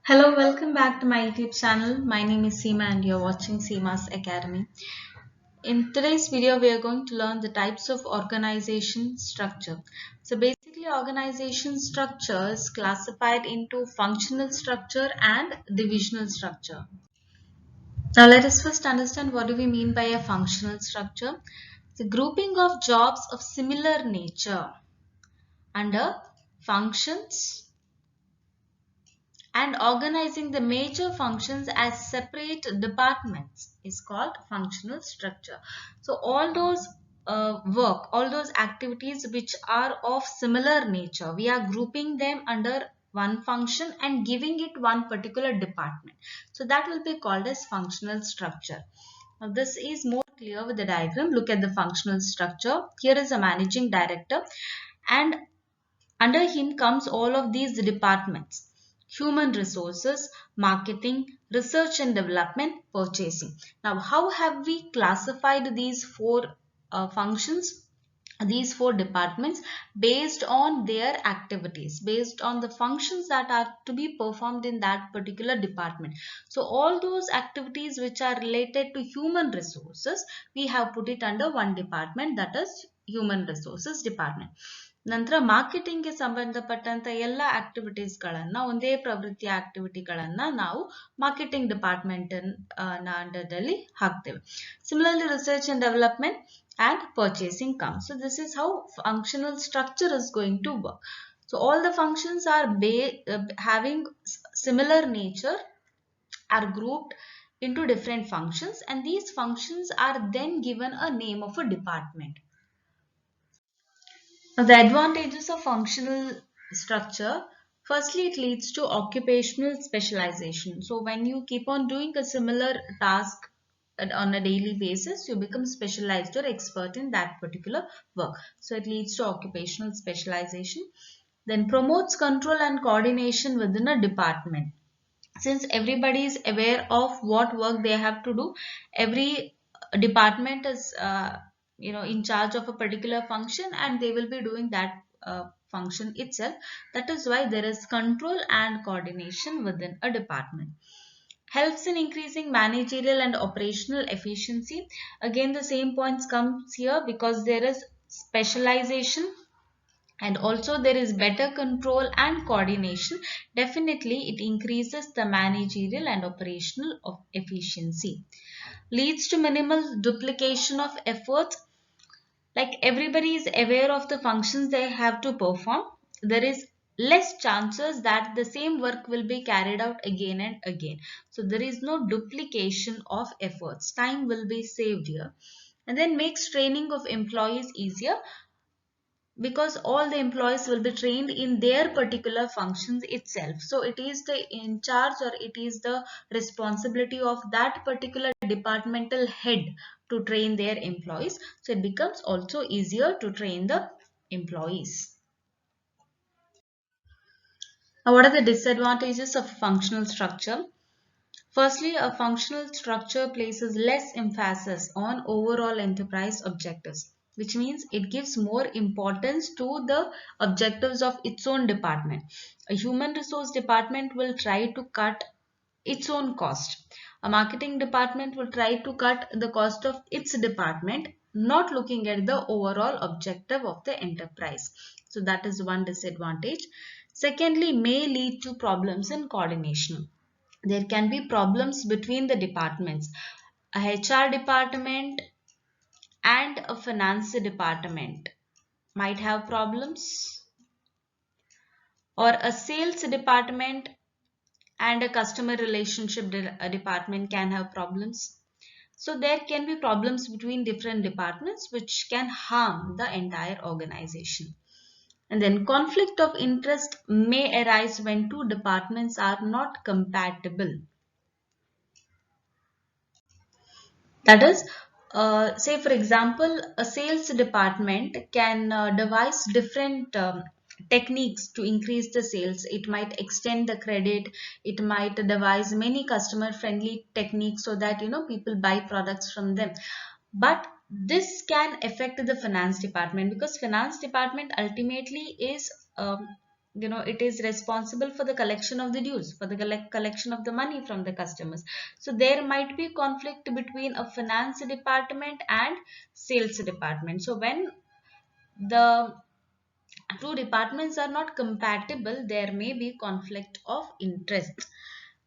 Hello, welcome back to my YouTube channel. My name is Seema and you're watching Seema's Academy. In today's video, we are going to learn the types of organization structure. So basically, organization structure is classified into functional structure and divisional structure. Now let us first understand what do we mean by a functional structure. The grouping of jobs of similar nature under functions and organizing the major functions as separate departments is called functional structure. So all those all those activities which are of similar nature, we are grouping them under one function and giving it one particular department. So that will be called as functional structure. Now this is more clear with the diagram. Look at the functional structure. Here is a managing director and under him comes all of these departments: human resources, marketing, research and development, purchasing. Now, how have we classified these four functions? These four departments based on their activities, based on the functions that are to be performed in that particular department. So all those activities which are related to human resources, we have put it under one department, that is human resources department. ನಂತರ ಮಾರ್ಕೆಟಿಂಗ್ಗೆ ಸಂಬಂಧಪಟ್ಟಂತ ಎಲ್ಲ ಆಕ್ಟಿವಿಟೀಸ್ಗಳನ್ನ ಒಂದೇ ಪ್ರವೃತ್ತಿಯ ಆಕ್ಟಿವಿಟಿಗಳನ್ನ ನಾವು marketing department ಅಂಡರ್ದಲ್ಲಿ ಹಾಕ್ತೇವೆ. Similarly, research and development and purchasing comes. So this is how functional structure is going to work. So all the functions are having similar nature, are grouped into different functions, and these functions are then given a name of a department. Now, the advantages of functional structure: firstly, it leads to occupational specialization. So when you keep on doing a similar task on a daily basis, you become specialized or expert in that particular work. So it leads to occupational specialization. Then promotes control and coordination within a department. Since everybody is aware of what work they have to do, every department is in charge of a particular function and they will be doing that function itself. That is why there is control and coordination within a department. Helps in increasing managerial and operational efficiency. Again, the same points comes here because there is specialization and also there is better control and coordination. Definitely it increases the managerial and operational efficiency. Leads to minimal duplication of efforts. Like everybody is aware of the functions they have to perform, there is less chances that the same work will be carried out again and again. So there is no duplication of efforts, time will be saved here. And then makes training of employees easier because all the employees will be trained in their particular functions itself. So it is the in charge, or it is the responsibility of that particular departmental head to train their employees. So it becomes also easier to train the employees. Now, what are the disadvantages of functional structure? Firstly, a functional structure places less emphasis on overall enterprise objectives, which means it gives more importance to the objectives of its own department. A human resource department will try to cut its own cost. A marketing department will try to cut the cost of its department, not looking at the overall objective of the enterprise. So that is one disadvantage. Secondly, may lead to problems in coordination. There can be problems between the departments. A HR department and a finance department might have problems, or a sales department and a customer relationship department can have problems. So there can be problems between different departments which can harm the entire organization. And then conflict of interest may arise when two departments are not compatible. That is, say for example, a sales department can devise different techniques to increase the sales. It might extend the credit. It might devise many customer friendly techniques so that people buy products from them. But this can affect the finance department because finance department ultimately is it is responsible for the collection of the dues, for the collection of the money from the customers. So there might be conflict between a finance department and sales department. So when the two departments are not compatible, there may be conflict of interest.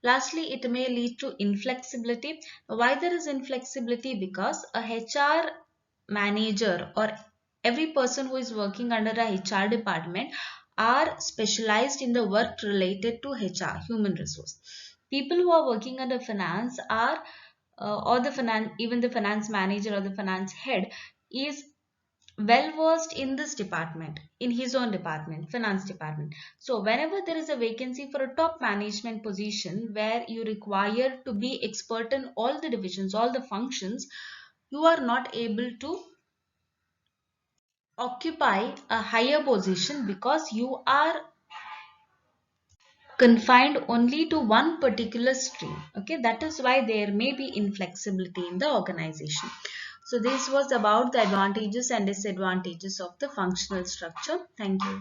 Lastly, it may lead to inflexibility. Why there is inflexibility? Because a HR manager or every person who is working under a HR department are specialized in the work related to HR, human resource. People who are working under finance are, or the finance, even the finance manager or the finance head is well versed in this department, in his own department, finance department. So whenever there is a vacancy for a top management position where you require to be expert in all the divisions, all the functions, you are not able to occupy a higher position because you are confined only to one particular stream. Okay, that is why there may be inflexibility in the organization. So this was about the advantages and disadvantages of the functional structure. Thank you.